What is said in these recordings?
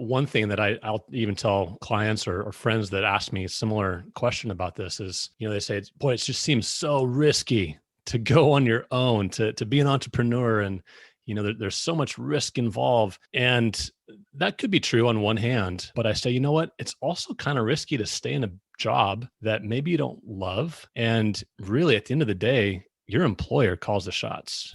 one thing that I'll even tell clients or friends that ask me a similar question about this is, they say, boy, it just seems so risky to go on your own, to be an entrepreneur. And, there's so much risk involved. And that could be true on one hand, but I say, you know what? It's also kind of risky to stay in a job that maybe you don't love. And really, at the end of the day, your employer calls the shots.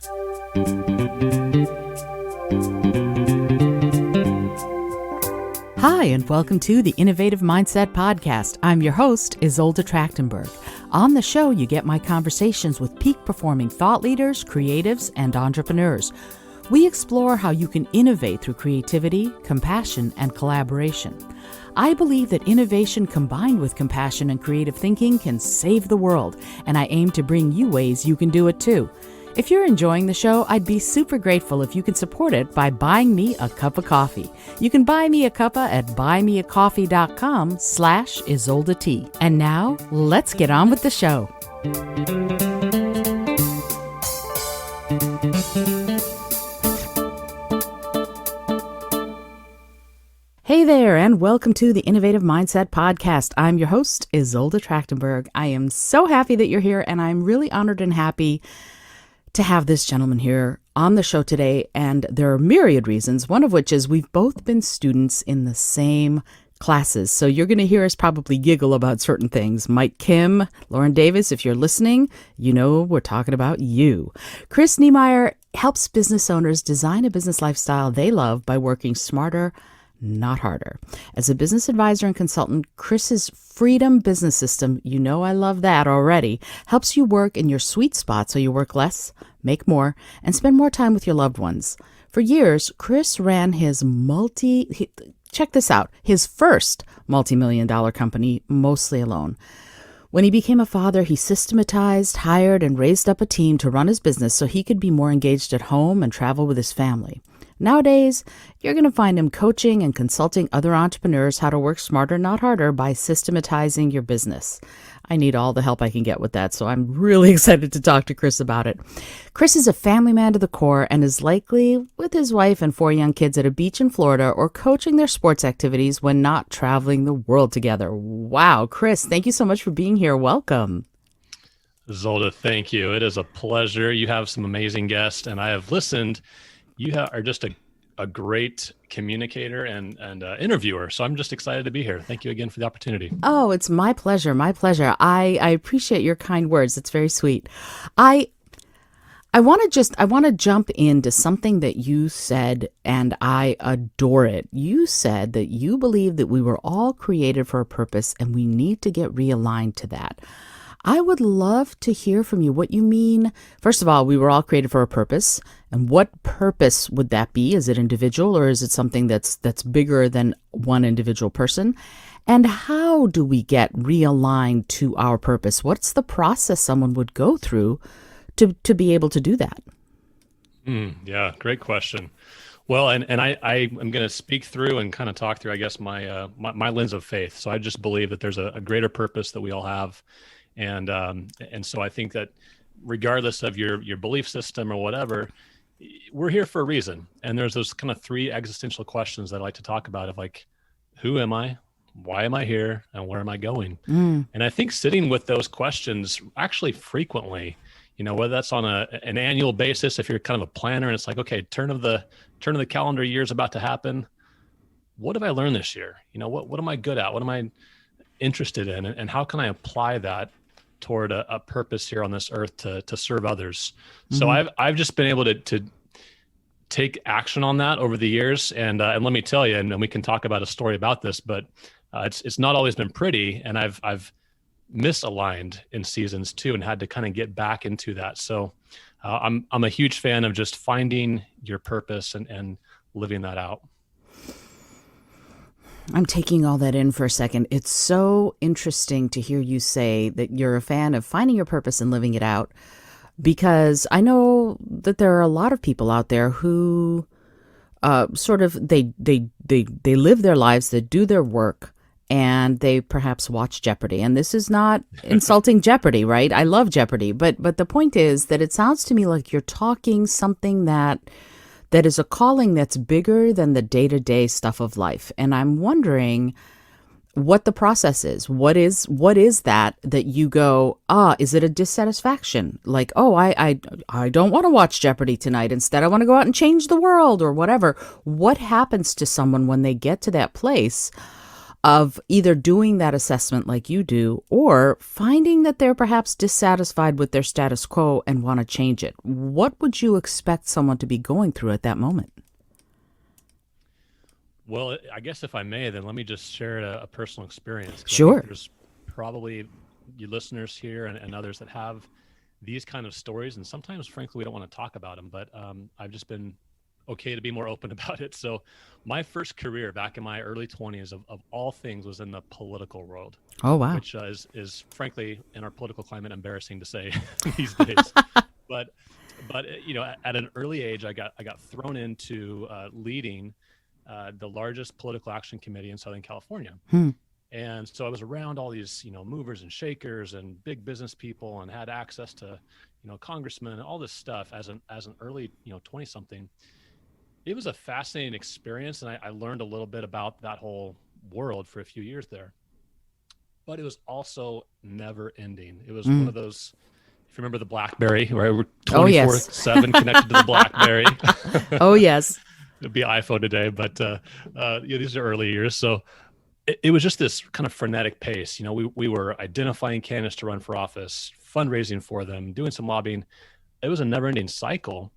Hi, and welcome to the Innovative Mindset Podcast. I'm your host, Isolde Trachtenberg. On the show, you get my conversations with peak-performing thought leaders, creatives, and entrepreneurs. We explore how you can innovate through creativity, compassion, and collaboration. I believe that innovation combined with compassion and creative thinking can save the world, and I aim to bring you ways you can do it too. If you're enjoying the show, I'd be super grateful if you can support it by buying me a cup of coffee. You can buy me a cuppa at buymeacoffee.com/Isolde. And now, let's get on with the show. Hey there, and welcome to the Innovative Mindset Podcast. I'm your host, Isolde Trachtenberg. I am so happy that you're here, and I'm really honored and happy to have this gentleman here on the show today. And there are myriad reasons, one of which is we've both been students in the same classes. So you're going to hear us probably giggle about certain things. Mike Kim, Lauren Davis, if you're listening, you know we're talking about you. Chris Niemeyer helps business owners design a business lifestyle they love by working smarter, not harder. As a business advisor and consultant, Chris's Freedom Business System, you know I love that already, helps you work in your sweet spot so you work less, make more, and spend more time with your loved ones. For years, Chris ran his first multi-million-dollar company mostly alone. When he became a father, he systematized, hired, and raised up a team to run his business so he could be more engaged at home and travel with his family. Nowadays, you're going to find him coaching and consulting other entrepreneurs how to work smarter, not harder, by systematizing your business. I need all the help I can get with that, so I'm really excited to talk to Chris about it. Chris is a family man to the core and is likely with his wife and 4 young kids at a beach in Florida or coaching their sports activities when not traveling the world together. Wow, Chris, thank you so much for being here. Welcome. Isolde, thank you. It is a pleasure. You have some amazing guests, and I have listened. You are just a great communicator and interviewer. So I'm just excited to be here. Thank you again for the opportunity. Oh, it's my pleasure. My pleasure. I appreciate your kind words. It's very sweet. I want to jump into something that you said, and I adore it. You said that you believe that we were all created for a purpose and we need to get realigned to that. I would love to hear from you what you mean. First of all, we were all created for a purpose. And what purpose would that be? Is it individual or is it something that's bigger than one individual person? And how do we get realigned to our purpose? What's the process someone would go through to be able to do that? Yeah, great question. Well, and I am going to speak through and kind of talk through, I guess, my lens of faith. So I just believe that there's a greater purpose that we all have. And so I think that regardless of your belief system or whatever, we're here for a reason. And there's those kind of 3 existential questions that I like to talk about of like, who am I? Why am I here? And where am I going? And I think sitting with those questions actually frequently, whether that's on an annual basis, if you're kind of a planner and it's like, okay, turn of the calendar year is about to happen. What have I learned this year? What am I good at? What am I interested in? And how can I apply that toward a purpose here on this earth to serve others? So I've just been able to take action on that over the years. And let me tell you, and we can talk about a story about this, but it's not always been pretty. And I've misaligned in seasons too, and had to kind of get back into that. So I'm a huge fan of just finding your purpose and living that out. I'm taking all that in for a second. It's so interesting to hear you say that you're a fan of finding your purpose and living it out, because I know that there are a lot of people out there who they live their lives, they do their work, and they perhaps watch Jeopardy. And this is not insulting Jeopardy, right? I love Jeopardy, but the point is that it sounds to me like you're talking something that that is a calling that's bigger than the day-to-day stuff of life. And I'm wondering what the process is. What is that you go, is it a dissatisfaction? Like, I don't want to watch Jeopardy tonight. Instead, I want to go out and change the world or whatever. What happens to someone when they get to that place of either doing that assessment like you do or finding that they're perhaps dissatisfied with their status quo and want to change it? What would you expect someone to be going through at that moment? Well, I guess if I may, then let me just share a personal experience. Sure. There's probably you listeners here and others that have these kind of stories. And sometimes, frankly, we don't want to talk about them, but I've just been okay to be more open about it. So my first career back in my early 20s of all things was in the political world. Oh, wow. Which is frankly, in our political climate, embarrassing to say these days. But at an early age, I got thrown into leading the largest political action committee in Southern California. And so I was around all these, movers and shakers and big business people and had access to, congressmen and all this stuff as an early, 20 something. It was a fascinating experience. And I learned a little bit about that whole world for a few years there, but it was also never ending. It was one of those, if you remember the BlackBerry, right? We're 24/7 connected to the BlackBerry. Oh, yes. It'd be iPhone today, but these are early years. So it was just this kind of frenetic pace. We were identifying candidates to run for office, fundraising for them, doing some lobbying. It was a never-ending cycle.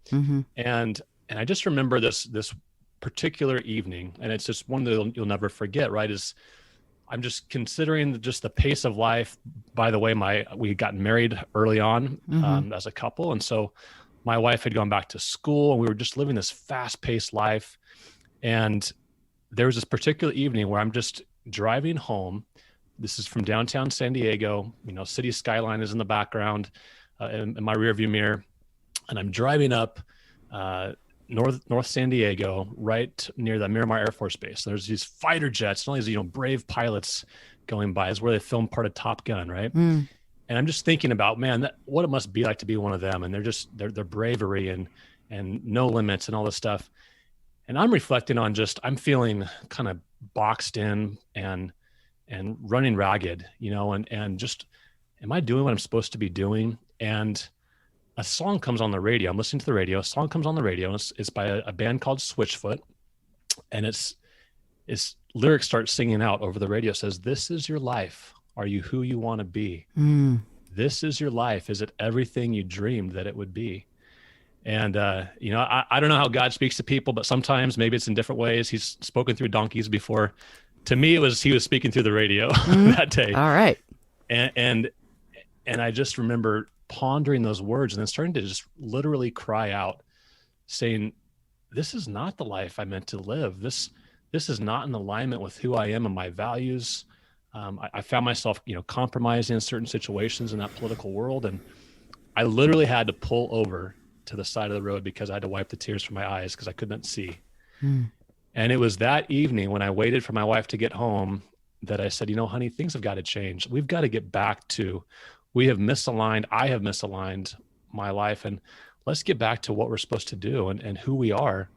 And I just remember this particular evening, and it's just one that you'll never forget, right? Is I'm just considering just the pace of life. By the way, we got married early on as a couple, and so my wife had gone back to school and we were just living this fast-paced life. And there was this particular evening where I'm just driving home. This is from downtown San Diego. City skyline is in the background in my rearview mirror. And I'm driving up North San Diego, right near the Miramar Air Force Base. There's these fighter jets and all these, brave pilots going by. It's where they filmed part of Top Gun, right? And I'm just thinking about, man, what it must be like to be one of them. And their bravery and no limits and all this stuff. And I'm reflecting on I'm feeling kind of boxed in and running ragged, and just, am I doing what I'm supposed to be doing? And a song comes on the radio. I'm listening to the radio. A song comes on the radio. And it's by a band called Switchfoot. And its lyrics start singing out over the radio. It says, "This is your life. Are you who you want to be? This is your life. Is it everything you dreamed that it would be?" And, I don't know how God speaks to people, but sometimes maybe it's in different ways. He's spoken through donkeys before. To me, he was speaking through the radio that day. All right. And I just remember pondering those words and then starting to just literally cry out saying, this is not the life I meant to live. This is not in alignment with who I am and my values. I found myself, compromising in certain situations in that political world. And I literally had to pull over to the side of the road because I had to wipe the tears from my eyes because I couldn't see. And it was that evening when I waited for my wife to get home that I said, honey, things have got to change. We've got to get back to, I have misaligned my life, and let's get back to what we're supposed to do and who we are.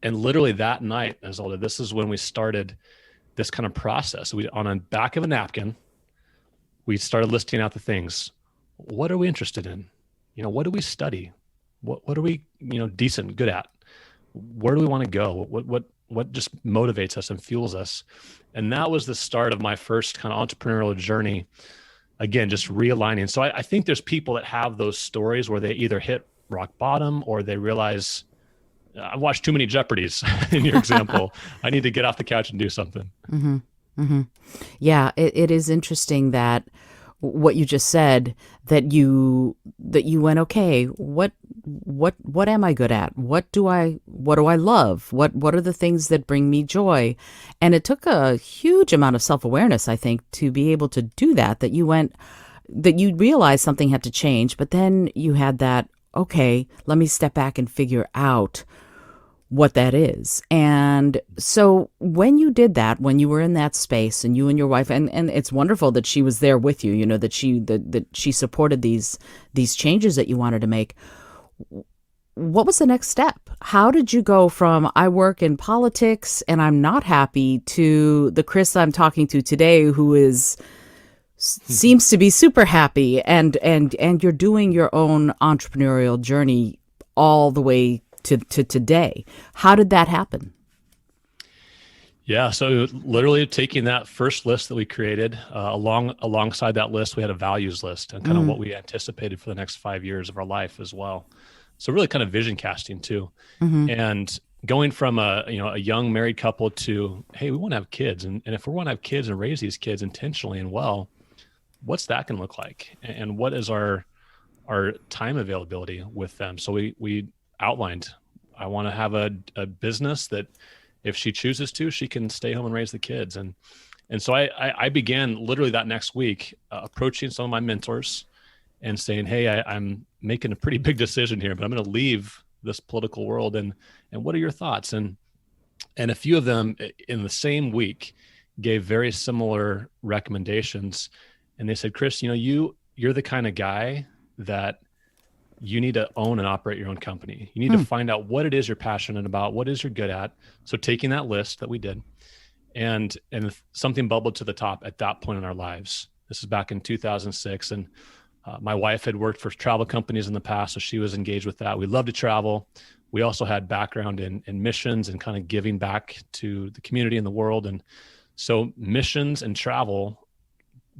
And literally that night, Isolde, this is when we started this kind of process. On the back of a napkin, we started listing out the things. What are we interested in? What do we study? What are we, decent, good at? Where do we want to go? What just motivates us and fuels us? And that was the start of my first kind of entrepreneurial journey. Again, just realigning. So I think there's people that have those stories where they either hit rock bottom or they realize, I've watched too many Jeopardies in your example. I need to get off the couch and do something. Yeah, it is interesting that what you just said, that you went, okay, what am I good at? What do I love? What are the things that bring me joy? And it took a huge amount of self-awareness, I think, to be able to do that you realized something had to change, but then you had that, okay, let me step back and figure out what that is. And so when you did that, when you were in that space and you and your wife, and it's wonderful that she was there with you, that she supported these changes that you wanted to make. what was the next step? How did you go from I work in politics and I'm not happy to the Chris I'm talking to today who is seems to be super happy and you're doing your own entrepreneurial journey all the way to today. How did that happen? Yeah, so literally taking that first list that we created, alongside that list, we had a values list and kind of what we anticipated for the next 5 years of our life as well. So really kind of vision casting too. And going from a young married couple to, hey, we want to have kids. And if we want to have kids and raise these kids intentionally and well, what's that going to look like? And what is our time availability with them? So we outlined, I want to have a business that if she chooses to, she can stay home and raise the kids. And so I began literally that next week approaching some of my mentors and saying, hey, I'm making a pretty big decision here, but I'm going to leave this political world. And what are your thoughts? And a few of them in the same week gave very similar recommendations. And they said, Chris, you're the kind of guy that you need to own and operate your own company. You need to find out what it is you're passionate about, what it is you're good at. So taking that list that we did and something bubbled to the top at that point in our lives. This is back in 2006. And my wife had worked for travel companies in the past, so she was engaged with that. We love to travel. We also had background in missions and kind of giving back to the community and the world. And so missions and travel,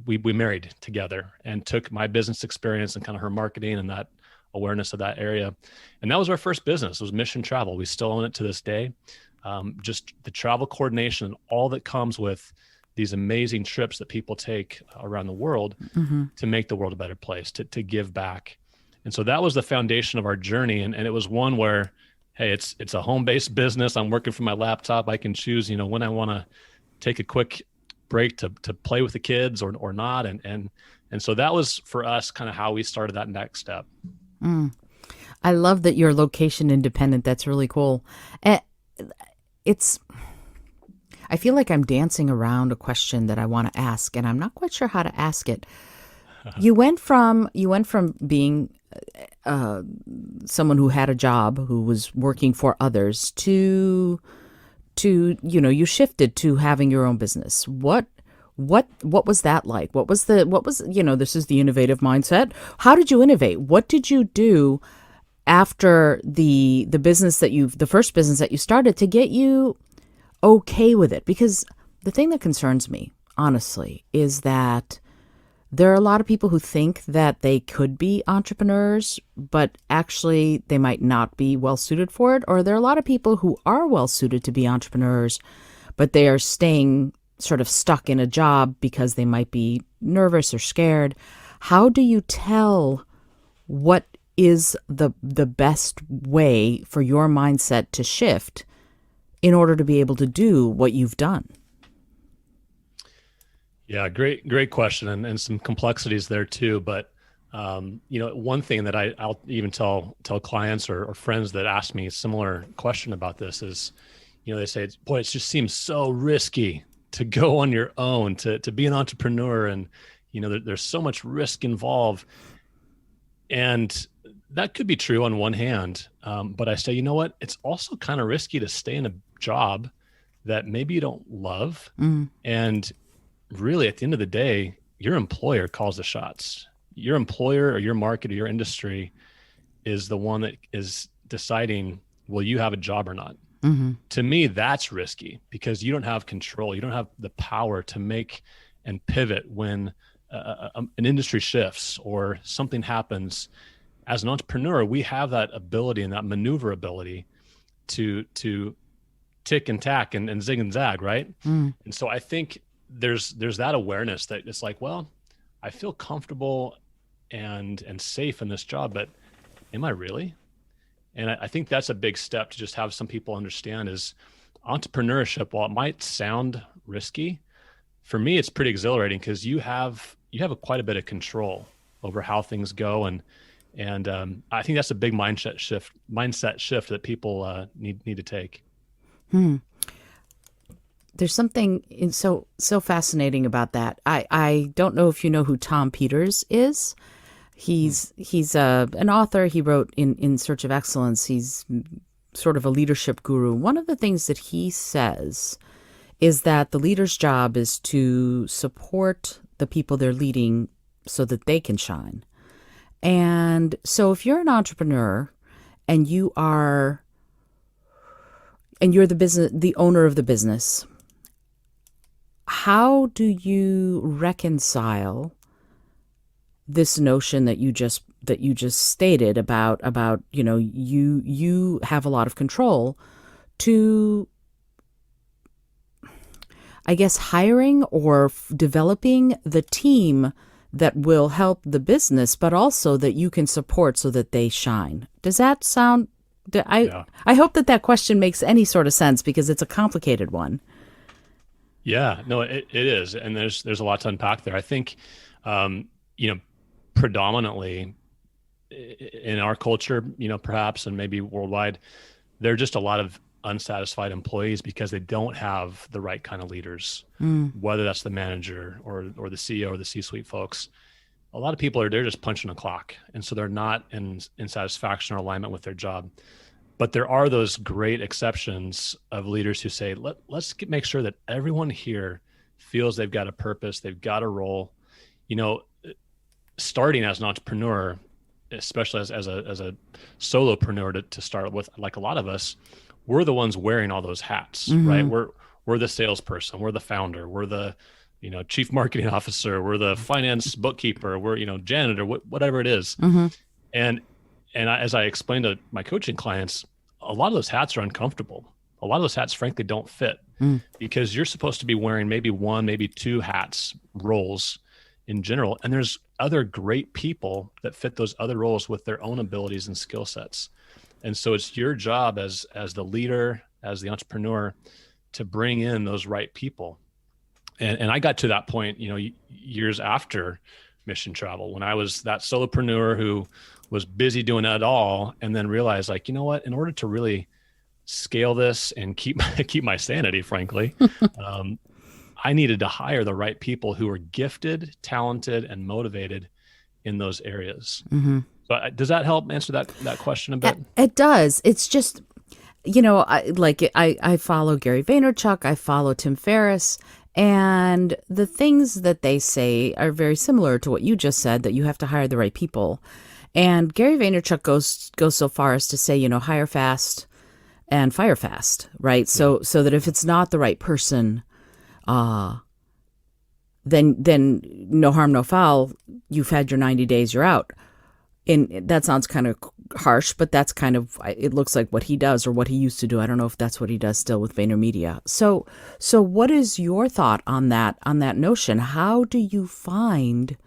we married together and took my business experience and kind of her marketing and that awareness of that area. And that was our first business. It was mission travel. We still own it to this day. Just the travel coordination and all that comes with these amazing trips that people take around the world to make the world a better place, to give back. And so that was the foundation of our journey. And it was one where, hey, it's a home-based business. I'm working from my laptop. I can choose, when I want to take a quick break to play with the kids or not. And so that was for us kind of how we started that next step. I love that you're location independent. That's really cool. I feel like I'm dancing around a question that I want to ask, and I'm not quite sure how to ask it. You went from being someone who had a job, who was working for others, to you shifted to having your own business. What was that like? What was this is the innovative mindset. How did you innovate? What did you do after the first business that you started to get you okay with it? Because the thing that concerns me, honestly, is that there are a lot of people who think that they could be entrepreneurs, but actually they might not be well suited for it. Or there are a lot of people who are well suited to be entrepreneurs, but they are staying sort of stuck in a job because they might be nervous or scared. How do you tell what is the best way for your mindset to shift in order to be able to do what you've done? Yeah, great question, and some complexities there too. But one thing that I'll even tell clients or friends that ask me a similar question about this is, they say, boy, it just seems so risky to go on your own, to be an entrepreneur, and there's so much risk involved. And that could be true on one hand, but I say, you know what? It's also kind of risky to stay in a job that maybe you don't love, and really, at the end of the day, your employer calls the shots. Your employer or your market or your industry is the one that is deciding, will you have a job or not? To me, that's risky because you don't have control. You don't have the power to make and pivot when an industry shifts or something happens. As an entrepreneur, we have that ability and that maneuverability to tick and tack and zig and zag, right? And so I think there's that awareness that it's like, well, I feel comfortable and safe in this job, but am I really? And I think that's a big step to just have some people understand is entrepreneurship, while it might sound risky, for me, it's pretty exhilarating because you have quite a bit of control over how things go. And I think that's a big mindset shift that people need to take. There's something so fascinating about that. I don't know if you know who Tom Peters is. He's an author. He wrote in Search of Excellence. He's sort of a leadership guru. One of the things that he says is that the leader's job is to support the people they're leading so that they can shine. And so if you're an entrepreneur and you're the owner of the business, how do you reconcile this notion that you just stated about you have a lot of control to, I guess, hiring or developing the team that will help the business, but also that you can support so that they shine? Does that sound? I hope that question makes any sort of sense, because it's a complicated one. Yeah, no, it is, and there's a lot to unpack there. I think, predominantly in our culture, perhaps, and maybe worldwide, there are just a lot of unsatisfied employees because they don't have the right kind of leaders, whether that's the manager or the CEO or the C-suite folks. A lot of people they're just punching a clock, and so they're not in satisfaction or alignment with their job. But there are those great exceptions of leaders who say, let's make sure that everyone here feels they've got a purpose, they've got a role. Starting as an entrepreneur, especially as a solopreneur to start with, like a lot of us, we're the ones wearing all those hats, right? We're the salesperson, we're the founder, we're the chief marketing officer, we're the finance bookkeeper, we're janitor, whatever it is. And as I explained to my coaching clients, a lot of those hats are uncomfortable. A lot of those hats, frankly, don't fit because you're supposed to be wearing maybe one, maybe two hats, roles in general. And there's other great people that fit those other roles with their own abilities and skill sets. And so it's your job as the leader, as the entrepreneur, to bring in those right people. And I got to that point, years after mission travel, when I was that solopreneur who was busy doing it all, and then realized, like, you know what, in order to really scale this and keep my sanity, frankly, I needed to hire the right people who were gifted, talented, and motivated in those areas. So does that help answer that question a bit? It does. It's just, I follow Gary Vaynerchuk, I follow Tim Ferriss, and the things that they say are very similar to what you just said, that you have to hire the right people. And Gary Vaynerchuk goes so far as to say, hire fast and fire fast, right? So that if it's not the right person, then no harm, no foul. You've had your 90 days, you're out. And that sounds kind of harsh, but that's kind of, it looks like what he does or what he used to do. I don't know if that's what he does still with VaynerMedia. So what is your thought on that notion? How do you find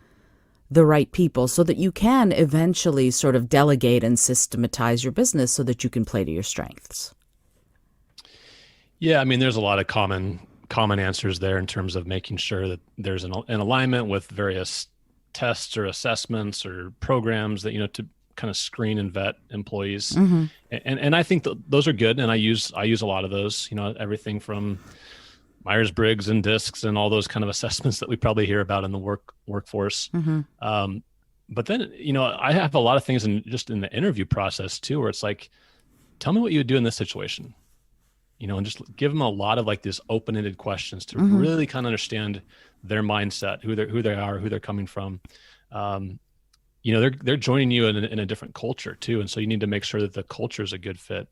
the right people so that you can eventually sort of delegate and systematize your business so that you can play to your strengths? Yeah, I mean, there's a lot of common answers there in terms of making sure that there's an alignment with various tests or assessments or programs that, to kind of screen and vet employees. And I think those are good. And I use a lot of those, everything from Myers-Briggs and DISCs and all those kind of assessments that we probably hear about in the workforce. But then, I have a lot of things in the interview process too, where it's like, tell me what you would do in this situation, and just give them a lot of like these open-ended questions to really kind of understand their mindset, who they are, who they're coming from. They're joining you in a different culture too. And so you need to make sure that the culture is a good fit.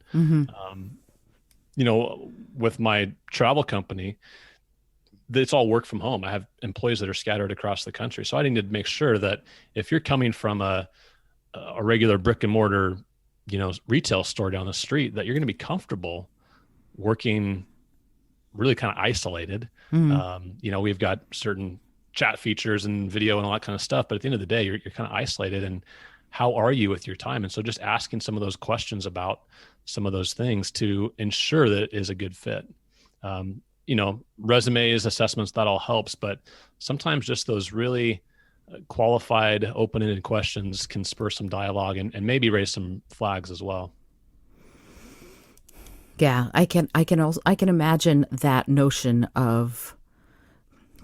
With my travel company, it's all work from home. I have employees that are scattered across the country. So I need to make sure that if you're coming from a regular brick and mortar, retail store down the street, that you're going to be comfortable working really kind of isolated. We've got certain chat features and video and all that kind of stuff, but at the end of the day, you're kind of isolated. And how are you with your time? And so just asking some of those questions about some of those things to ensure that it is a good fit. Resumes, assessments, that all helps, but sometimes just those really qualified, open-ended questions can spur some dialogue and maybe raise some flags as well. Yeah, I can imagine that notion of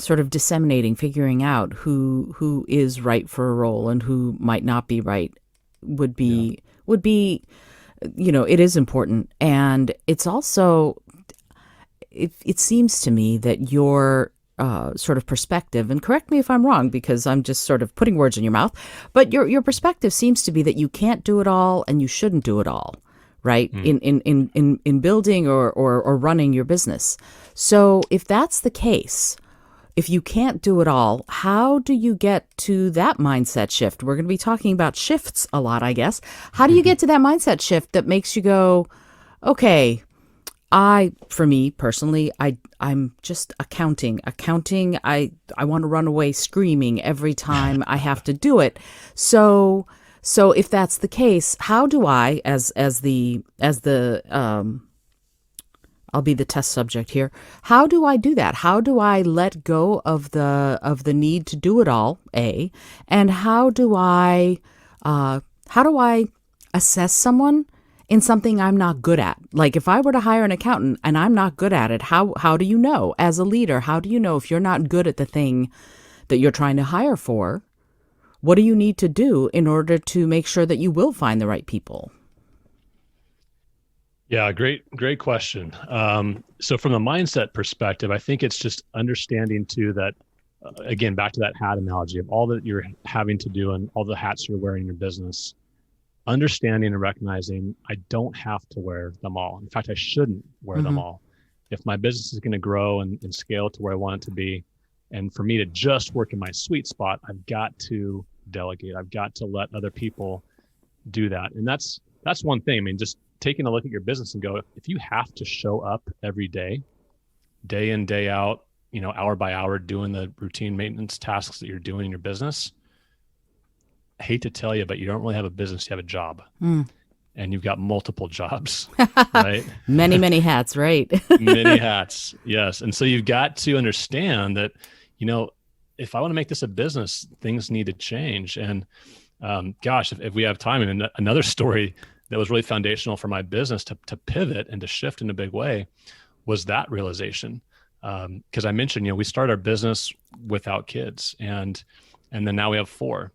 sort of disseminating, figuring out who is right for a role and who might not be right would Yeah. be would be it is important. And it's also, it seems to me that your sort of perspective, and correct me if I'm wrong because I'm just sort of putting words in your mouth, but your perspective seems to be that you can't do it all and you shouldn't do it all, right? Mm. In building or running your business. So if that's the case, if you can't do it all, how do you get to that mindset shift? We're going to be talking about shifts a lot, I guess. How do you get to that mindset shift that makes you go, okay, for me personally, I'm just accounting. I want to run away screaming every time I have to do it. So if that's the case, how do I, as the I'll be the test subject here. How do I do that? How do I let go of the need to do it all? A, and how do I assess someone in something I'm not good at? Like if I were to hire an accountant and I'm not good at it, how do you know as a leader? How do you know if you're not good at the thing that you're trying to hire for? What do you need to do in order to make sure that you will find the right people? Yeah, great question. So from a mindset perspective, I think it's just understanding too that, again, back to that hat analogy of all that you're having to do and all the hats you're wearing in your business, understanding and recognizing I don't have to wear them all. In fact, I shouldn't wear them Mm-hmm. all. If my business is going to grow and scale to where I want it to be, and for me to just work in my sweet spot, I've got to delegate. I've got to let other people do that. And that's one thing. I mean, just taking a look at your business and go, if you have to show up every day, day in, day out, hour by hour, doing the routine maintenance tasks that you're doing in your business, I hate to tell you, but you don't really have a business, you have a job. Mm. And you've got multiple jobs, right? Many hats, right? Many hats. Yes. And so you've got to understand that, if I want to make this a business, things need to change. And gosh, if we have time, and another story that was really foundational for my business to pivot and to shift in a big way was that realization. Because I mentioned, we started our business without kids, and then now we have 4.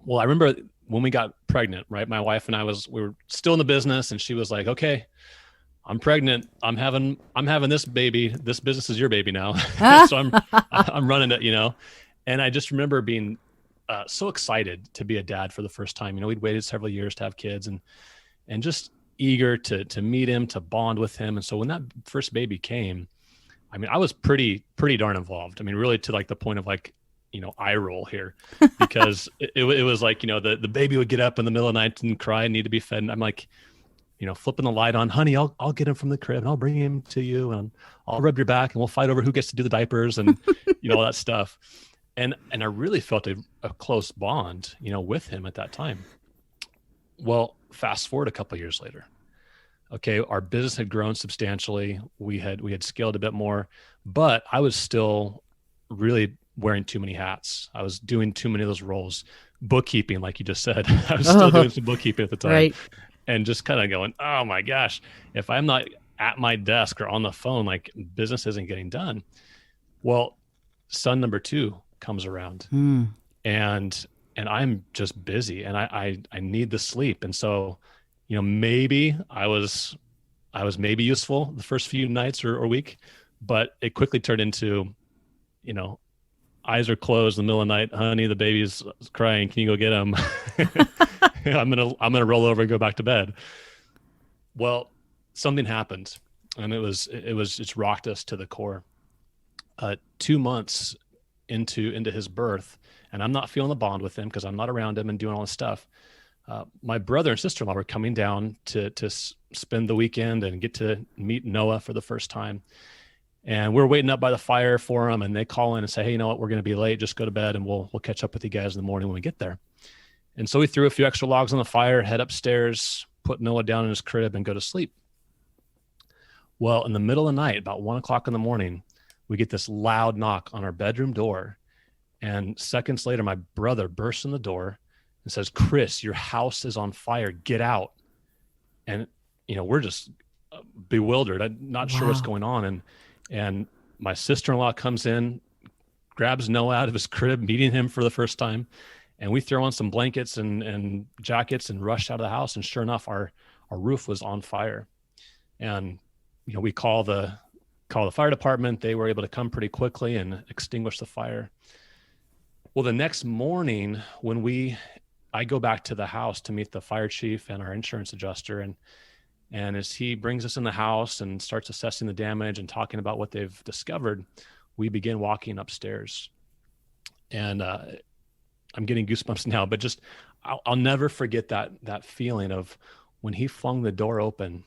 Well, I remember when we got pregnant, right? My wife and we were still in the business, and she was like, "Okay, I'm pregnant. I'm having this baby. This business is your baby now." So I'm running it, And I just remember being so excited to be a dad for the first time. We'd waited several years to have kids, and just eager to meet him, to bond with him. And so when that first baby came, I mean, I was pretty darn involved. I mean, really to like the point of like, eye roll here, because it was like, the baby would get up in the middle of the night and cry and need to be fed. And I'm like, flipping the light on, honey, I'll get him from the crib and I'll bring him to you and I'll rub your back and we'll fight over who gets to do the diapers and, all that stuff. And I really felt a close bond, with him at that time. Well, fast forward a couple of years later. Okay, our business had grown substantially. We had scaled a bit more, but I was still really wearing too many hats. I was doing too many of those roles. Bookkeeping, like you just said, I was still doing some bookkeeping at the time. Right. And just kind of going, oh my gosh, if I'm not at my desk or on the phone, like business isn't getting done. Well, son number 2 comes around, and I'm just busy, and I need the sleep. And so, maybe I was maybe useful the first few nights or week, but it quickly turned into, eyes are closed in the middle of the night. Honey, the baby's crying. Can you go get him? I'm gonna roll over and go back to bed. Well, something happened, and it's rocked us to the core. 2 months into his birth, and I'm not feeling the bond with him because I'm not around him and doing all this stuff. My brother and sister-in-law were coming down to spend the weekend and get to meet Noah for the first time. And we're waiting up by the fire for them, and they call in and say, "Hey, you know what? We're going to be late. Just go to bed, and we'll catch up with you guys in the morning when we get there." And so we threw a few extra logs on the fire, head upstairs, put Noah down in his crib, and go to sleep. Well, in the middle of the night, about 1:00 in the morning, we get this loud knock on our bedroom door. And seconds later, my brother bursts in the door and says, "Chris, your house is on fire. Get out." And, we're just bewildered. I'm not sure what's going on. And my sister-in-law comes in, grabs Noah out of his crib, meeting him for the first time. And we throw on some blankets and jackets and rush out of the house. And sure enough, our roof was on fire. And, we call the fire department. They were able to come pretty quickly and extinguish the fire. Well, the next morning when I go back to the house to meet the fire chief and our insurance adjuster. And as he brings us in the house and starts assessing the damage and talking about what they've discovered, we begin walking upstairs. And I'm getting goosebumps now, but just, I'll never forget that feeling of when he flung the door open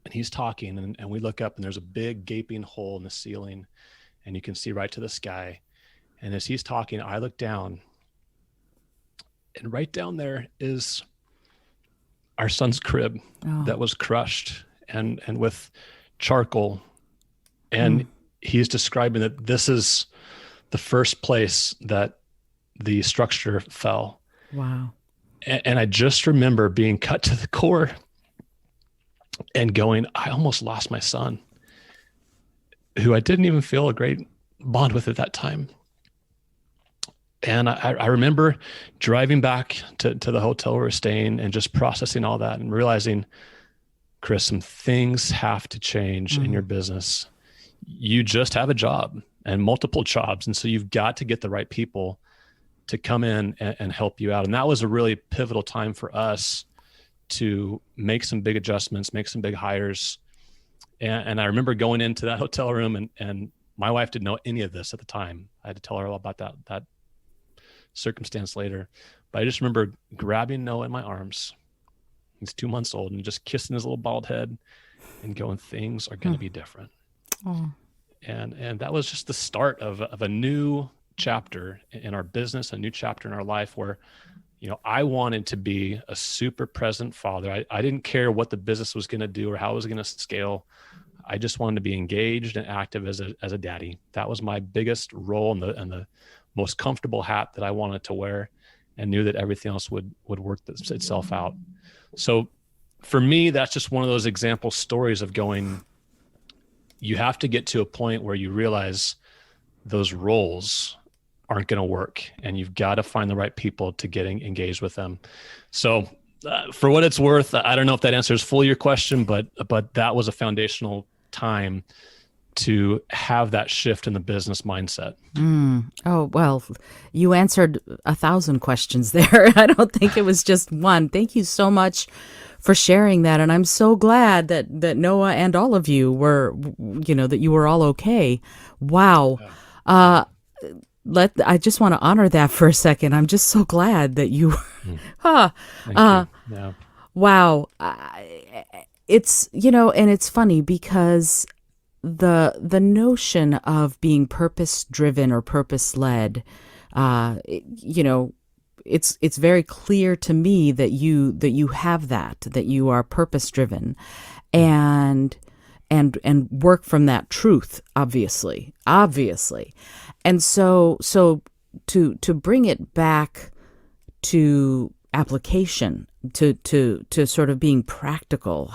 and he's talking and we look up and there's a big gaping hole in the ceiling and you can see right to the sky. And as he's talking, I look down and right down there is our son's crib that was crushed and with charcoal. And he's describing that this is the first place that the structure fell. Wow. And I just remember being cut to the core and going, I almost lost my son, who I didn't even feel a great bond with at that time. And I remember driving back to the hotel we were staying and just processing all that and realizing, Chris, some things have to change in your business. You just have a job and multiple jobs. And so you've got to get the right people to come in and help you out. And that was a really pivotal time for us to make some big adjustments, make some big hires. And I remember going into that hotel room and my wife didn't know any of this at the time. I had to tell her all about that circumstance later. But I just remember grabbing Noah in my arms. He's 2 months old and just kissing his little bald head and going, things are going to be different. And that was just the start of a new chapter in our business, a new chapter in our life where, I wanted to be a super present father. I didn't care what the business was going to do or how it was going to scale. I just wanted to be engaged and active as a daddy. That was my biggest role and the most comfortable hat that I wanted to wear, and knew that everything else would work itself out. So for me, that's just one of those example stories of going, you have to get to a point where you realize those roles aren't going to work and you've got to find the right people to get engaged with them. So for what it's worth, I don't know if that answers fully your question, but that was a foundational time to have that shift in the business mindset. Oh, well, you answered 1,000 questions there. I don't think it was just one. Thank you so much for sharing that. And I'm so glad that Noah and all of you were, that you were all okay. Wow. Yeah. I just want to honor that for a second. I'm just so glad that you, Thank you. Yeah. Wow. It's, and it's funny because the notion of being purpose driven or purpose led, it's very clear to me that you have that you are purpose driven and work from that truth, obviously. And so to bring it back to application, to sort of being practical,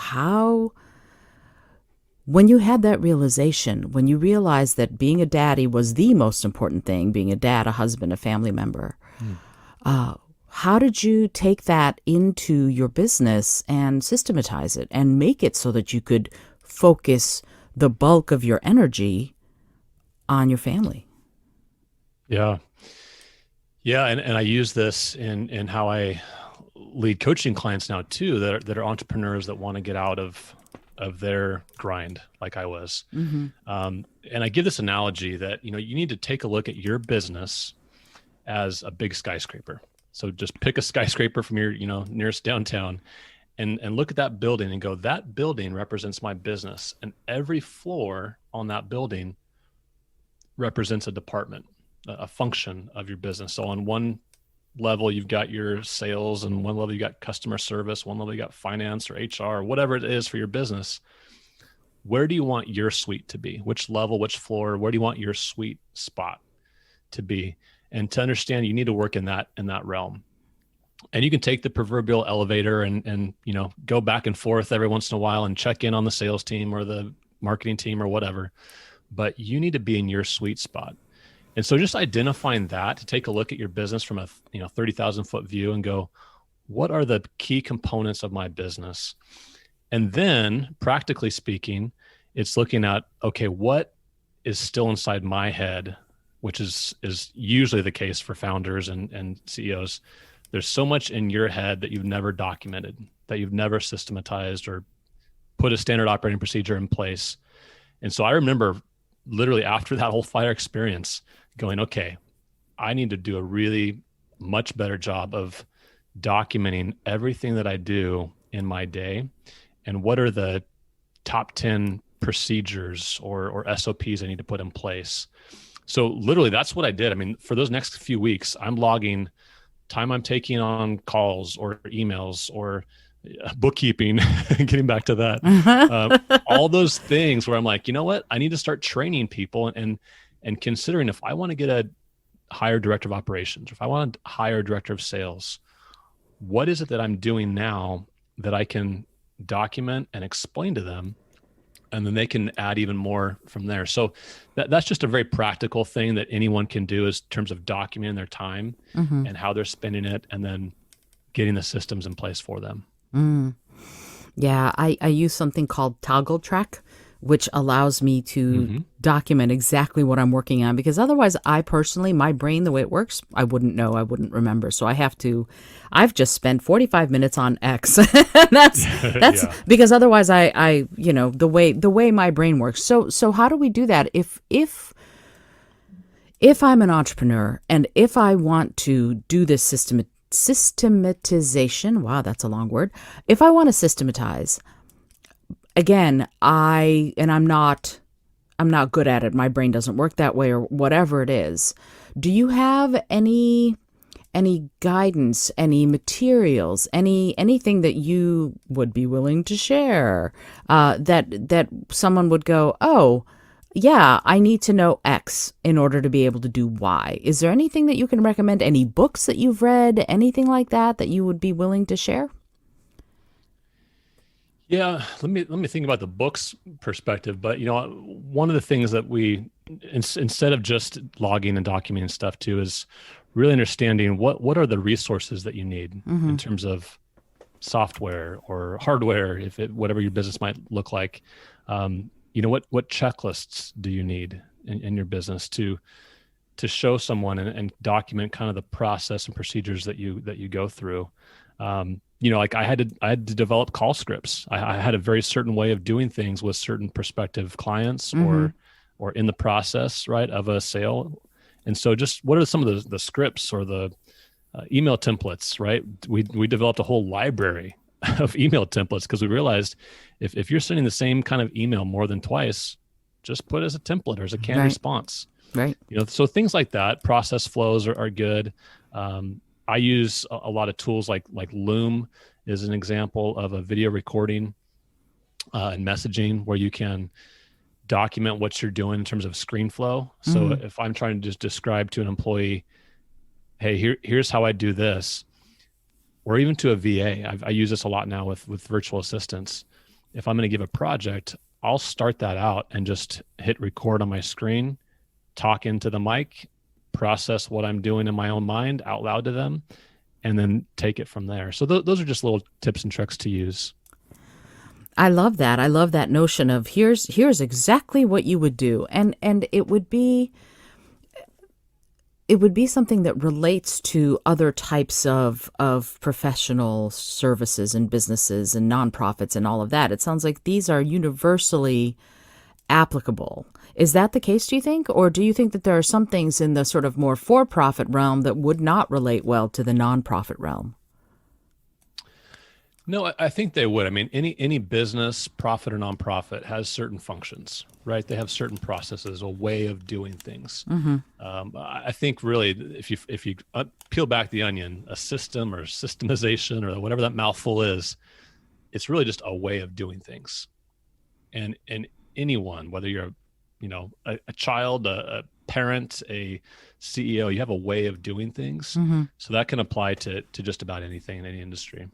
when you had that realization, when you realized that being a daddy was the most important thing, being a dad, a husband, a family member, how did you take that into your business and systematize it and make it so that you could focus the bulk of your energy on your family? Yeah. And I use this in how I lead coaching clients now too, that are entrepreneurs that want to get out of their grind like I was. Mm-hmm. And I give this analogy that, you need to take a look at your business as a big skyscraper. So just pick a skyscraper from your, nearest downtown and look at that building and go, that building represents my business. And every floor on that building represents a department, a function of your business. So on one level, you've got your sales, and one level you got customer service, one level you got finance or HR, or whatever it is for your business. Where do you want your suite to be? Which level, which floor, where do you want your sweet spot to be? And to understand, you need to work in that realm. And you can take the proverbial elevator and go back and forth every once in a while and check in on the sales team or the marketing team or whatever. But you need to be in your sweet spot. And so just identifying that, to take a look at your business from a 30,000 foot view and go, what are the key components of my business? And then practically speaking, it's looking at, okay, what is still inside my head, which is usually the case for founders and CEOs. There's so much in your head that you've never documented, that you've never systematized or put a standard operating procedure in place. And so I remember literally after that whole fire experience going, okay, I need to do a really much better job of documenting everything that I do in my day, and what are the top 10 procedures or SOPs I need to put in place. So literally that's what I did. I mean, for those next few weeks, I'm logging time I'm taking on calls or emails or bookkeeping, getting back to that, all those things where I'm like, you know what, I need to start training people and considering if I want to get a higher director of operations, or if I want to hire a director of sales, what is it that I'm doing now that I can document and explain to them, and then they can add even more from there. So that's just a very practical thing that anyone can do in terms of documenting their time and how they're spending it, and then getting the systems in place for them. Yeah, I use something called Toggle Track, which allows me to document exactly what I'm working on, because otherwise I personally, my brain, the way it works, I wouldn't know, I wouldn't remember. So I've just spent 45 minutes on X. that's Yeah. because otherwise I the way my brain works. So how do we do that? If I'm an entrepreneur and if I want to do this systematization, wow, that's a long word. If I want to systematize, again, I'm not good at it. My brain doesn't work that way, or whatever it is. Do you have any guidance, any materials, anything that you would be willing to share, that someone would go, oh, yeah, I need to know X in order to be able to do Y? Is there anything that you can recommend? Any books that you've read, anything like that you would be willing to share? Yeah, let me think about the book's perspective. But one of the things that we instead of just logging and documenting stuff too is really understanding what are the resources that you need in terms of software or hardware, whatever your business might look like. What checklists do you need in your business to show someone and document kind of the process and procedures that you go through. Like I had to develop call scripts. I had a very certain way of doing things with certain prospective clients or in the process, right, of a sale. And so just what are some of the scripts or the email templates, right? We developed a whole library of email templates because we realized if you're sending the same kind of email more than twice, just put it as a template or as a canned response. Right. So things like that, process flows are good. I use a lot of tools like Loom is an example of a video recording and messaging where you can document what you're doing in terms of screen flow. So if I'm trying to just describe to an employee, hey, here's how I do this, or even to a VA, I use this a lot now with virtual assistants. If I'm going to give a project, I'll start that out and just hit record on my screen, talk into the mic, process what I'm doing in my own mind out loud to them, and then take it from there. So those are just little tips and tricks to use. I love that. I love that notion of here's exactly what you would do. And it would be something that relates to other types of professional services and businesses and nonprofits and all of that. It sounds like these are universally applicable. Is that the case, do you think? Or do you think that there are some things in the sort of more for-profit realm that would not relate well to the nonprofit realm? No, I think they would. I mean, any business, profit or nonprofit, has certain functions, right? They have certain processes, a way of doing things. I think really, if you peel back the onion, a system or systemization or whatever that mouthful is, it's really just a way of doing things. And anyone, whether you're a child, a parent, a CEO, you have a way of doing things. So that can apply to just about anything in any industry.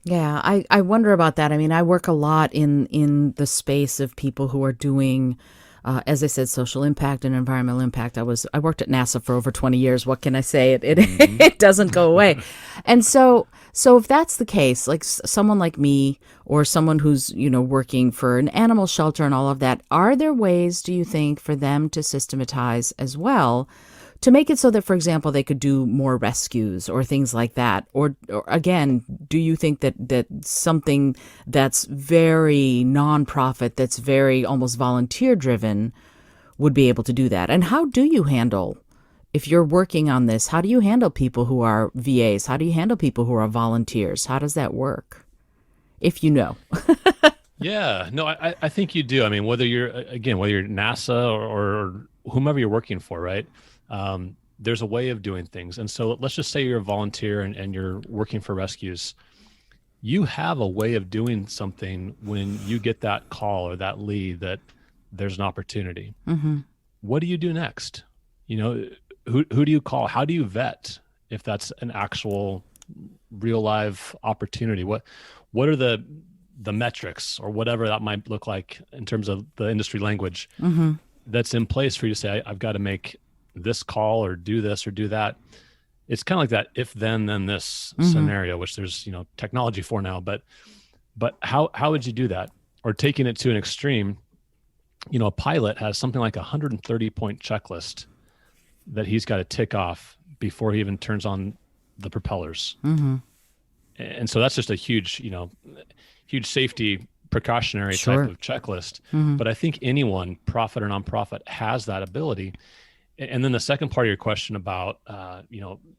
Yeah, I wonder about that. I mean, I work a lot in the space of people who are doing as I said, social impact and environmental impact. I worked at NASA for over 20 years. What can I say? It Mm-hmm. it doesn't go away. And so if that's the case, like someone like me or someone who's, working for an animal shelter and all of that, are there ways, do you think, for them to systematize as well to make it so that, for example, they could do more rescues or things like that? Or again, do you think that something that's very nonprofit, that's very almost volunteer driven, would be able to do that? And how do you handle, if you're working on this, how do you handle people who are VAs? How do you handle people who are volunteers? How does that work? If you know. Yeah, no, I think you do. I mean, whether you're NASA or whomever you're working for, right? There's a way of doing things. And so let's just say you're a volunteer and you're working for rescues. You have a way of doing something when you get that call or that lead that there's an opportunity. Mm-hmm. What do you do next? Who do you call? How do you vet if that's an actual real live opportunity? What are the metrics or whatever that might look like in terms of the industry language Mm-hmm. that's in place for you to say, I've got to make this call or do this or do that. It's kind of like that if then this Mm-hmm. scenario, which there's technology for now, but how would you do that? Or taking it to an extreme, a pilot has something like 130 point checklist that he's got to tick off before he even turns on the propellers. Mm-hmm. And so that's just a huge safety precautionary Sure. type of checklist. Mm-hmm. But I think anyone, profit or nonprofit, has that ability. And then the second part of your question about,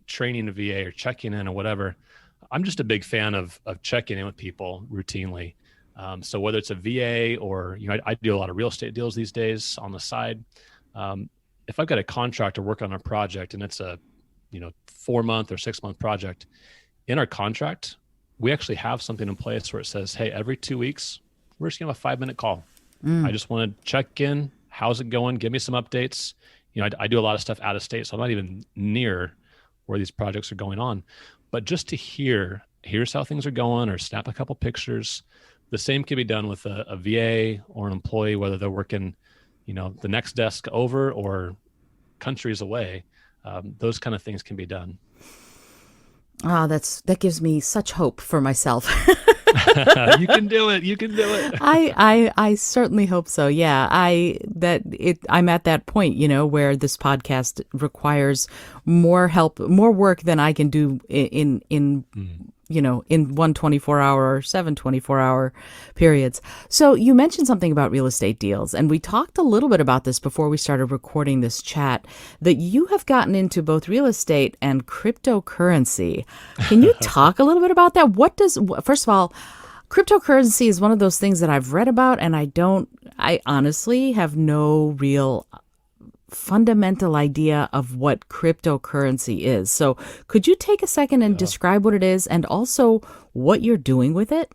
training a VA or checking in or whatever, I'm just a big fan of checking in with people routinely. So whether it's a VA or, I do a lot of real estate deals these days on the side. If I've got a contractor working on a project and it's a, 4-month or 6-month project, in our contract, we actually have something in place where it says, hey, every 2 weeks, we're just gonna have a 5-minute call. I just want to check in. How's it going? Give me some updates. I do a lot of stuff out of state, so I'm not even near where these projects are going on. But just to here's how things are going, or snap a couple pictures. The same can be done with a VA or an employee, whether they're working, the next desk over or countries away. Those kind of things can be done. That gives me such hope for myself. You can do it. You can do it. I certainly hope so. Yeah, I'm at that point, where this podcast requires more help, more work than I can do in one 24-hour or 7 24-hour periods. So you mentioned something about real estate deals, and we talked a little bit about this before we started recording this chat, that you have gotten into both real estate and cryptocurrency. Can you talk a little bit about that? First of all, cryptocurrency is one of those things that I've read about, and I honestly have no real fundamental idea of what cryptocurrency is. So could you take a second and describe what it is and also what you're doing with it?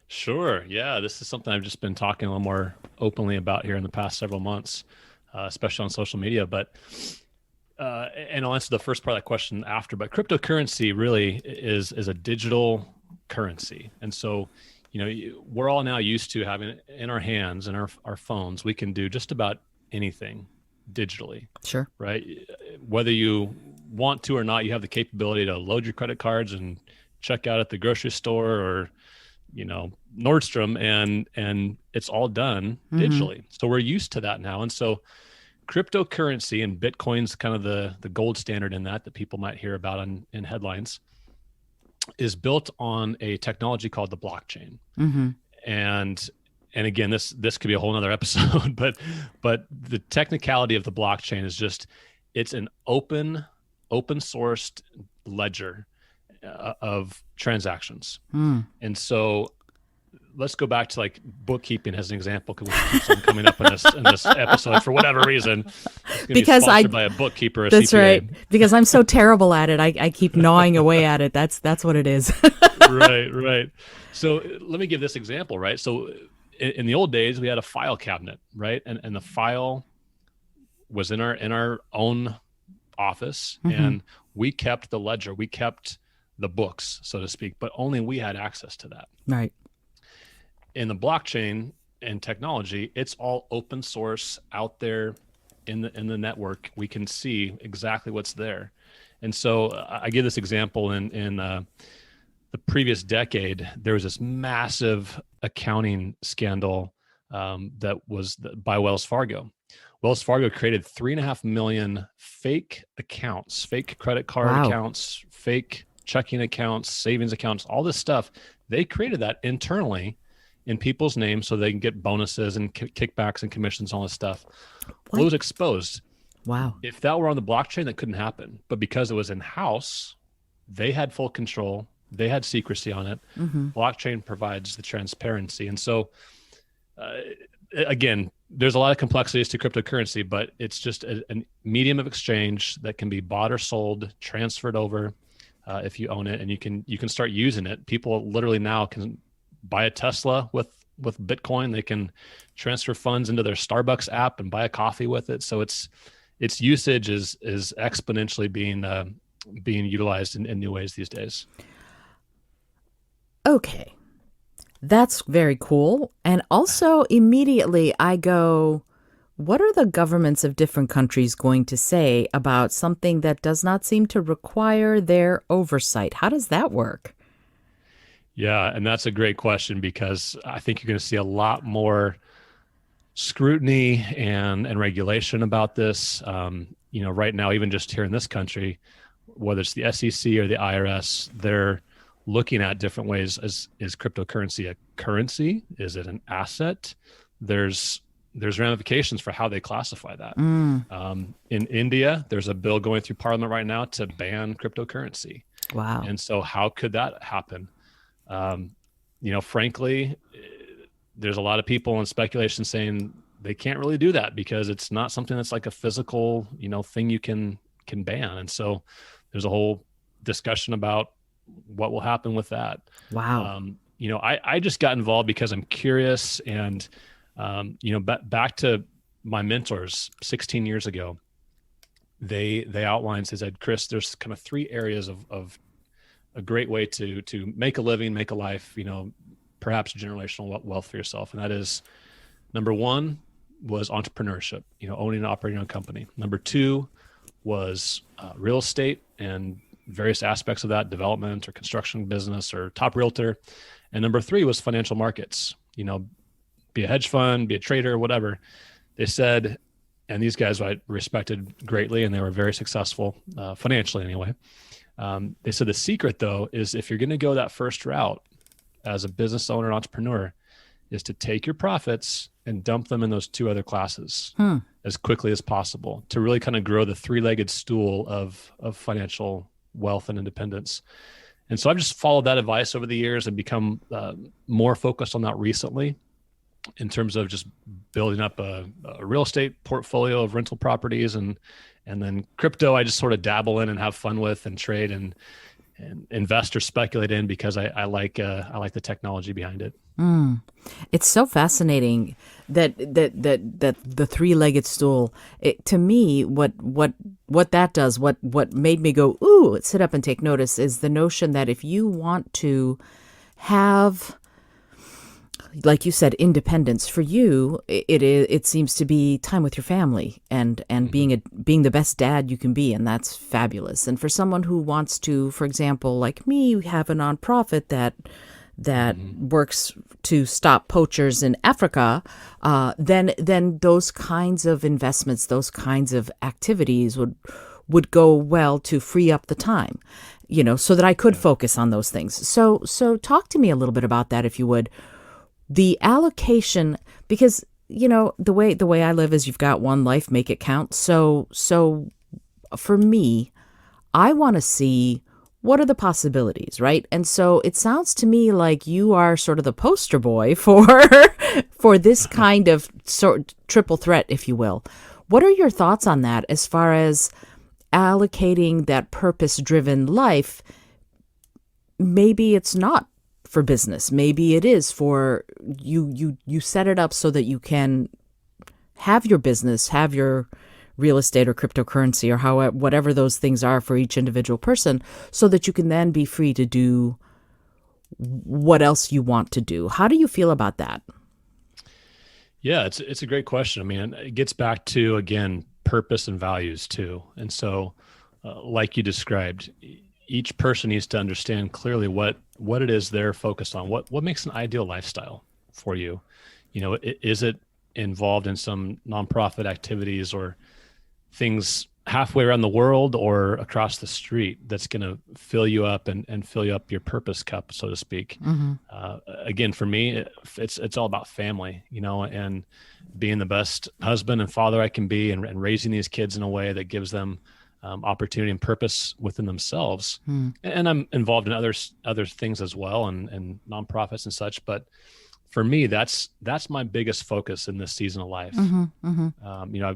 Sure. Yeah, this is something I've just been talking a little more openly about here in the past several months, especially on social media. But and I'll answer the first part of that question after. But cryptocurrency really is a digital currency, and so we're all now used to having it in our hands and our phones. We can do just about anything digitally. Sure. Right. Whether you want to or not, you have the capability to load your credit cards and check out at the grocery store or, Nordstrom, and it's all done digitally. So we're used to that now. And so cryptocurrency, and Bitcoin's kind of the gold standard in that people might hear about in headlines, is built on a technology called the blockchain. Mm-hmm. And again, this could be a whole nother episode, but the technicality of the blockchain is just, it's an open sourced ledger of transactions. And so let's go back to like bookkeeping as an example, because it keeps on coming up in this episode for whatever reason. It's gonna be sponsored by a bookkeeper, that's CPA. Right. Because I'm so terrible at it. I keep gnawing away at it. That's what it is. Right. So let me give this example, right? So in the old days, we had a file cabinet, right? And the file was in our own office, and we kept the ledger, we kept the books, so to speak, but only we had access to that. Right. In the blockchain, and technology, it's all open source out there in the network. We can see exactly what's there. And so I give this example in the previous decade, there was this massive accounting scandal that was by Wells Fargo. Wells Fargo created 3.5 million fake accounts, fake credit card Wow. accounts, fake checking accounts, savings accounts, all this stuff. They created that internally in people's names so they can get bonuses and kickbacks and commissions, all this stuff. Well, it was exposed. Wow. If that were on the blockchain, that couldn't happen. But because it was in-house, they had full control. They had secrecy on it. Blockchain provides the transparency. And so, again, there's a lot of complexities to cryptocurrency, but it's just a medium of exchange that can be bought or sold, transferred over if you own it, and you can start using it. People literally now can buy a Tesla with Bitcoin. They can transfer funds into their Starbucks app and buy a coffee with it. So its usage is exponentially being utilized in new ways these days. Okay. That's very cool. And also immediately I go, what are the governments of different countries going to say about something that does not seem to require their oversight? How does that work? Yeah, and that's a great question, because I think you're going to see a lot more scrutiny and regulation about this. Right now, even just here in this country, whether it's the SEC or the IRS, they're looking at different ways. Is cryptocurrency a currency? Is it an asset? There's ramifications for how they classify that. In India, there's a bill going through Parliament right now to ban cryptocurrency. Wow. And so how could that happen? Frankly, there's a lot of people in speculation saying they can't really do that because it's not something that's like a physical, thing you can ban. And so there's a whole discussion about what will happen with that. Wow. I just got involved because I'm curious, and back to my mentors 16 years ago, they outlined, they said, Chris, there's kind of 3 areas of a great way to make a living, make a life, perhaps generational wealth for yourself. And that is, number 1 was entrepreneurship, owning and operating a company. Number 2 was real estate and various aspects of that, development or construction business or top realtor. And number 3 was financial markets, be a hedge fund, be a trader, whatever. They said, and these guys I respected greatly, and they were very successful financially anyway. They said the secret, though, is if you're going to go that first route as a business owner and entrepreneur, is to take your profits and dump them in those 2 other classes as quickly as possible to really kind of grow the 3-legged stool of financial wealth and independence. And so I've just followed that advice over the years and become more focused on that recently, in terms of just building up a real estate portfolio of rental properties, and then crypto I just sort of dabble in and have fun with and trade and invest or speculate in, because I like the technology behind it. It's so fascinating that the 3-legged stool. To me, what that does, what made me go, ooh, sit up and take notice, is the notion that if you want to have, like you said, independence, for you, it seems to be time with your family and being the best dad you can be, and that's fabulous. And for someone who wants to, for example, like me, have a nonprofit that works to stop poachers in Africa, then those kinds of investments, those kinds of activities would go well to free up the time, so that I could focus on those things. So talk to me a little bit about that, if you would. The allocation, because the way I live is you've got one life, make it count. So for me, I want to see what are the possibilities, right? And so it sounds to me like you are sort of the poster boy for this kind of triple threat, if you will. What are your thoughts on that as far as allocating that purpose-driven life? Maybe it's not for business. Maybe it is for you set it up so that you can have your business, have your real estate or cryptocurrency or whatever those things are for each individual person, so that you can then be free to do what else you want to do. How do you feel about that? Yeah, it's a great question. I mean, it gets back to, again, purpose and values too. And so, like you described, each person needs to understand clearly what it is they're focused on. What makes an ideal lifestyle for you? Is it involved in some nonprofit activities or things halfway around the world or across the street that's going to fill you up and fill you up your purpose cup, so to speak. Again, for me, it's all about family, and being the best husband and father I can be, and raising these kids in a way that gives them opportunity and purpose within themselves. And I'm involved in other things as well, and nonprofits and such. But for me, that's my biggest focus in this season of life.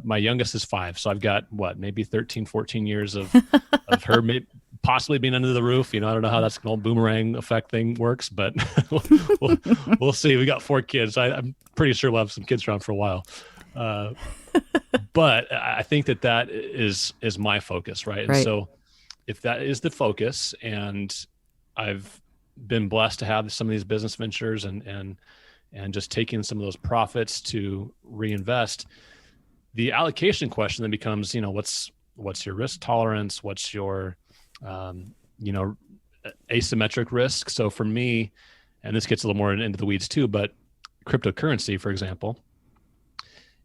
My youngest is 5, so I've got maybe 13, 14 years of her possibly being under the roof. I don't know how that's an old boomerang effect thing works, but we'll see. We got 4 kids. I'm pretty sure we'll have some kids around for a while. But I think that is my focus, right? And so if that is the focus, and I've been blessed to have some of these business ventures and just taking some of those profits to reinvest, the allocation question then becomes, what's your risk tolerance? What's your, asymmetric risk? So for me, and this gets a little more into the weeds too, but cryptocurrency, for example,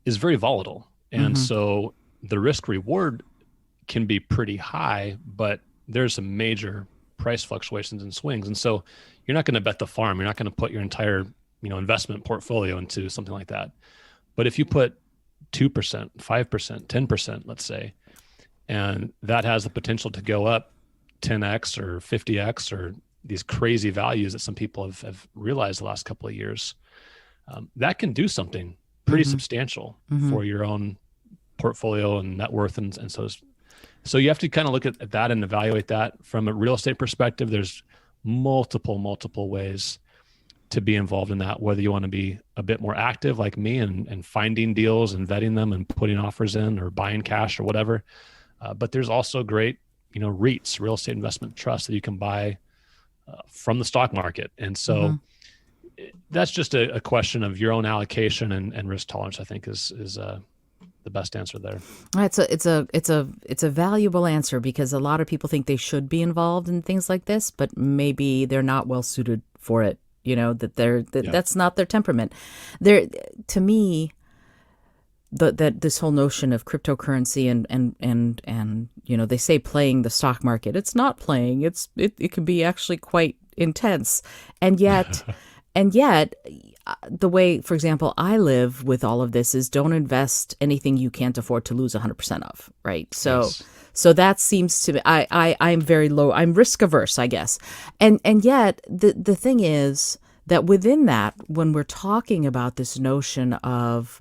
is very volatile. And so the risk reward can be pretty high, but there's some major price fluctuations and swings. And so you're not going to bet the farm. You're not going to put your entire, investment portfolio into something like that. But if you put 2%, 5%, 10%, let's say, and that has the potential to go up 10x or 50x or these crazy values that some people have realized the last couple of years, that can do something pretty substantial for your own portfolio and net worth. And so you have to kind of look at that and evaluate that from a real estate perspective. There's multiple ways to be involved in that, whether you want to be a bit more active like me and finding deals and vetting them and putting offers in or buying cash or whatever. But there's also great, REITs, real estate investment trusts, that you can buy from the stock market. And so that's just a question of your own allocation and risk tolerance, I think is the best answer there. It's a valuable answer, because a lot of people think they should be involved in things like this, but maybe they're not well suited for it. That's not their temperament. To me, that this whole notion of cryptocurrency and they say playing the stock market. It's not playing. It can be actually quite intense, and yet. And yet, the way, for example, I live with all of this is don't invest anything you can't afford to lose 100% of, right? So, Yes. So that seems to be, I'm very low. I'm risk averse, I guess. And yet, the thing is that within that, when we're talking about this notion of,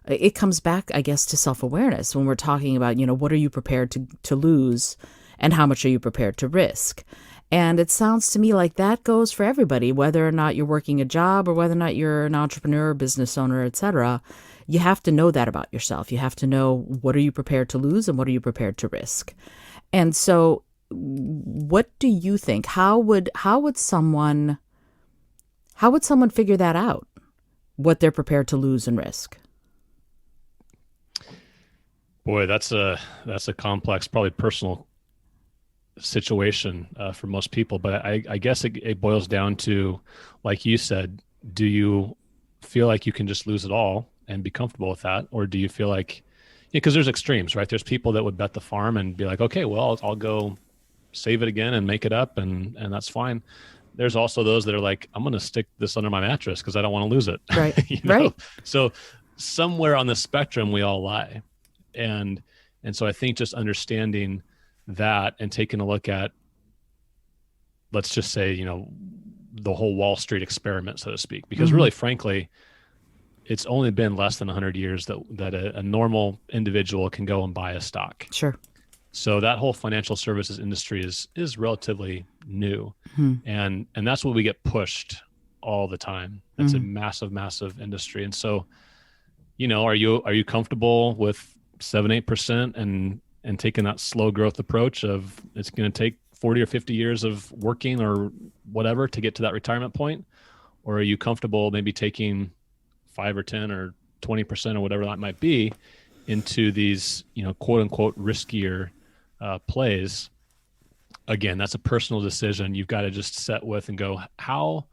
it comes back, I guess, to self-awareness when we're talking about, what are you prepared to lose and how much are you prepared to risk? And it sounds to me like that goes for everybody, whether or not you're working a job or whether or not you're an entrepreneur, business owner, etc. You have to know that about yourself. You have to know, what are you prepared to lose and what are you prepared to risk? And so what do you think? How would someone figure that out? What they're prepared to lose and risk? Boy, that's a complex, probably personal situation for most people, but I guess it boils down to, like you said, do you feel like you can just lose it all and be comfortable with that, or do you feel like, because there's extremes, right? There's people that would bet the farm and be like, okay, well, I'll go save it again and make it up, and that's fine. There's also those that are like, I'm going to stick this under my mattress because I don't want to lose it. Right. Right. So somewhere on the spectrum we all lie, and so I think just understanding that and taking a look at, let's just say, the whole Wall Street experiment, so to speak, because really, frankly, it's only been less than 100 years that a normal individual can go and buy a stock. Sure. So that whole financial services industry is relatively new, and that's what we get pushed all the time. It's a massive industry, and so, are you comfortable with 7-8% and taking that slow growth approach of it's going to take 40 or 50 years of working or whatever to get to that retirement point? Or are you comfortable maybe taking 5 or 10 or 20% or whatever that might be into these, quote unquote, riskier plays. Again, that's a personal decision. You've got to just sit with and go, how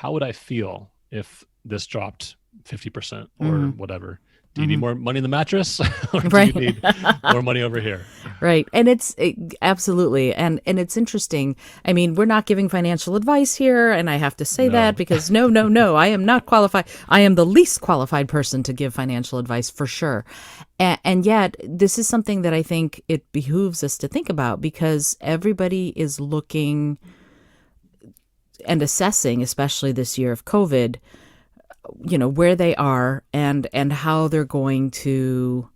would I feel if this dropped 50% or whatever? Do you need more money in the mattress or do you need more money over here? Right. And absolutely. And it's interesting. I mean, we're not giving financial advice here. And I have to say that because no, I am not qualified. I am the least qualified person to give financial advice for sure. And yet this is something that I think it behooves us to think about because everybody is looking and assessing, especially this year of COVID, where they are and how they're going to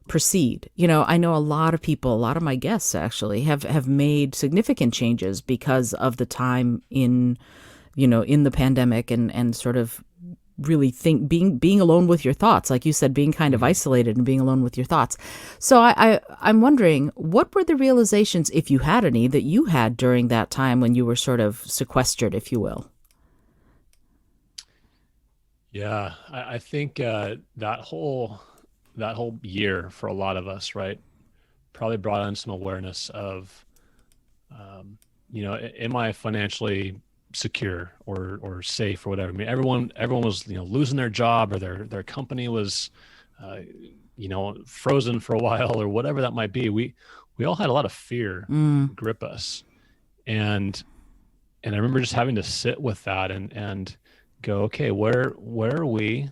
proceed. I know a lot of people, a lot of my guests actually have made significant changes because of the time in the pandemic and sort of really being alone with your thoughts, like you said, being kind of isolated and being alone with your thoughts. So I'm wondering, what were the realizations, if you had any, that you had during that time when you were sort of sequestered, if you will? Yeah, I think that whole year for a lot of us, right, probably brought on some awareness of, am I financially secure or safe or whatever? I mean, everyone was losing their job or their company was, frozen for a while or whatever that might be. We all had a lot of fear grip us, and I remember just having to sit with that and go, okay, where are we?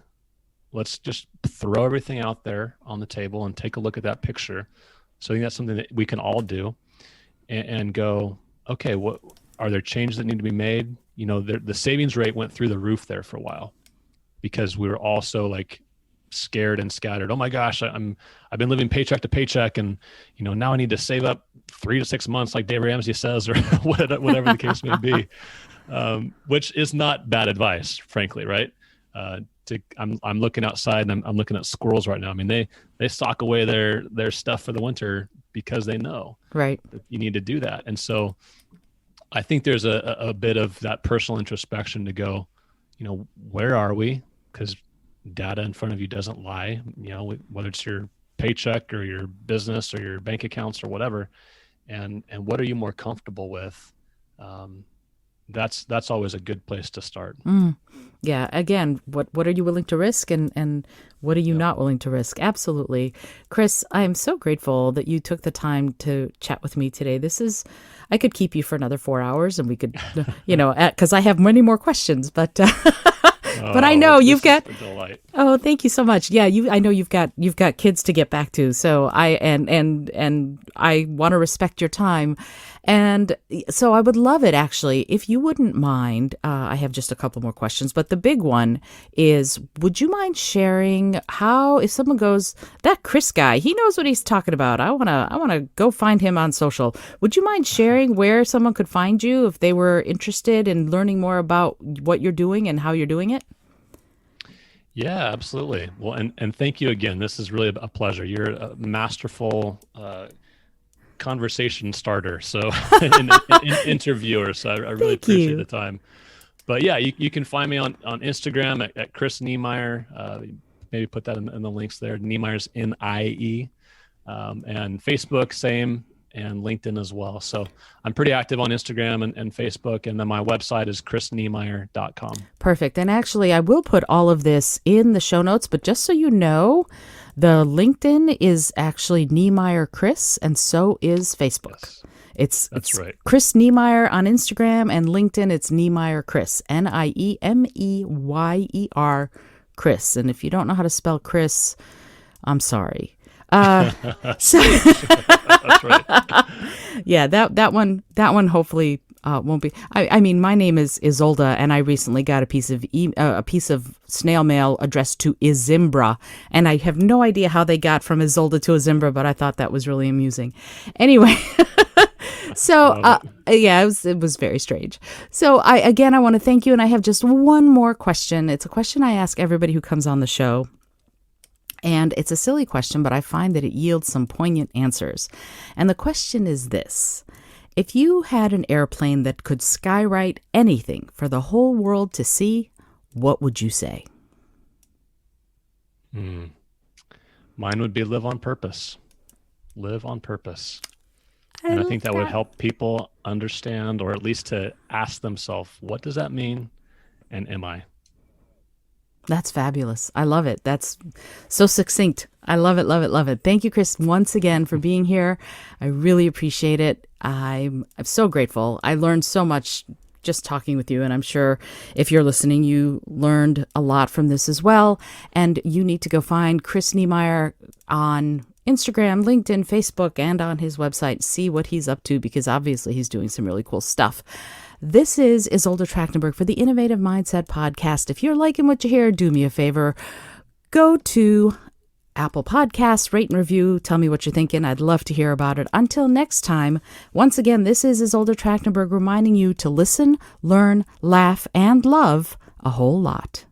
Let's just throw everything out there on the table and take a look at that picture. So I think that's something that we can all do and go, okay, what are there changes that need to be made? The savings rate went through the roof there for a while because we were all so like scared and scattered. Oh my gosh, I've been living paycheck to paycheck and, now I need to save up 3 to 6 months like Dave Ramsey says, or whatever the case may be. Which is not bad advice, frankly, right? I'm looking outside and I'm looking at squirrels right now. I mean, they sock away their stuff for the winter because they know right that you need to do that. And so I think there's a bit of that personal introspection to go, where are we? Because data in front of you doesn't lie, whether it's your paycheck or your business or your bank accounts or whatever. And what are you more comfortable with? That's always a good place to start. Yeah. Again, what are you willing to risk and what are you not willing to risk? Absolutely. Chris, I am so grateful that you took the time to chat with me today. I could keep you for another 4 hours and we could, because I have many more questions, but but I know you've got. Oh, thank you so much. Yeah, I know you've got kids to get back to. So I want to respect your time, and so I would love it actually if you wouldn't mind. I have just a couple more questions, but the big one is: would you mind sharing how, if someone goes, that Chris guy, he knows what he's talking about. I wanna go find him on social. Would you mind sharing where someone could find you if they were interested in learning more about what you're doing and how you're doing it? Yeah, absolutely. Well, and thank you again. This is really a pleasure. You're a masterful conversation starter, so an interviewer. So I really appreciate the time. But yeah, you can find me on Instagram at Chris Niemeyer. Maybe put that in the links there. Niemeyer's N-I-E. And Facebook, same. And LinkedIn as well. So I'm pretty active on Instagram and Facebook. And then my website is chrisniemeyer.com. Perfect. And actually, I will put all of this in the show notes, but just so you know, the LinkedIn is actually Niemeyer Chris, and so is Facebook. Yes. It's right. Chris Niemeyer on Instagram, and LinkedIn, it's Niemeyer Chris, Niemeyer Chris. And if you don't know how to spell Chris, I'm sorry. So that's right. Yeah, that one hopefully won't be. I mean, my name is Isolda, and I recently got a piece of snail mail addressed to Izimbra, and I have no idea how they got from Isolda to Izimbra, but I thought that was really amusing. Anyway. So, yeah, it was very strange. So I want to thank you. And I have just one more question. It's a question I ask everybody who comes on the show. And it's a silly question, but I find that it yields some poignant answers. And the question is this: if you had an airplane that could skywrite anything for the whole world to see, what would you say? Hmm. Mine would be live on purpose. Live on purpose. And I love think that would help people understand, or at least to ask themselves, what does that mean? And am I? That's fabulous. I love it. That's so succinct. I love it, love it, love it. Thank you, Chris, once again for being here. I really appreciate it. I'm so grateful. I learned so much just talking with you, and I'm sure if you're listening, you learned a lot from this as well. And you need to go find Chris Niemeyer on Instagram, LinkedIn, Facebook, and on his website. See what he's up to, because obviously he's doing some really cool stuff. This is Isolde Trachtenberg for the Innovative Mindset Podcast. If you're liking what you hear, do me a favor. Go to Apple Podcasts, rate and review. Tell me what you're thinking. I'd love to hear about it. Until next time, once again, this is Isolde Trachtenberg reminding you to listen, learn, laugh, and love a whole lot.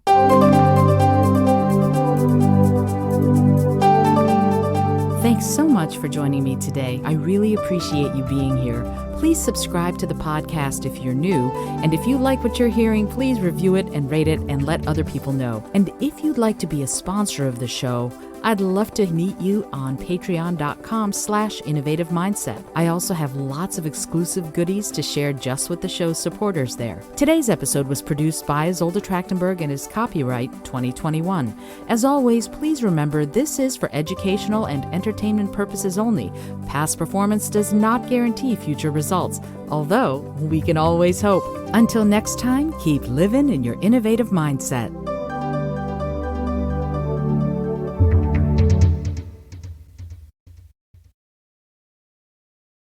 Thanks so much for joining me today. I really appreciate you being here. Please subscribe to the podcast if you're new. And if you like what you're hearing, please review it and rate it and let other people know. And if you'd like to be a sponsor of the show, I'd love to meet you on patreon.com/innovative mindset. I also have lots of exclusive goodies to share just with the show's supporters there. Today's episode was produced by Isolde Trachtenberg and is copyright 2021. As always, please remember this is for educational and entertainment purposes only. Past performance does not guarantee future results, although we can always hope. Until next time, keep living in your innovative mindset.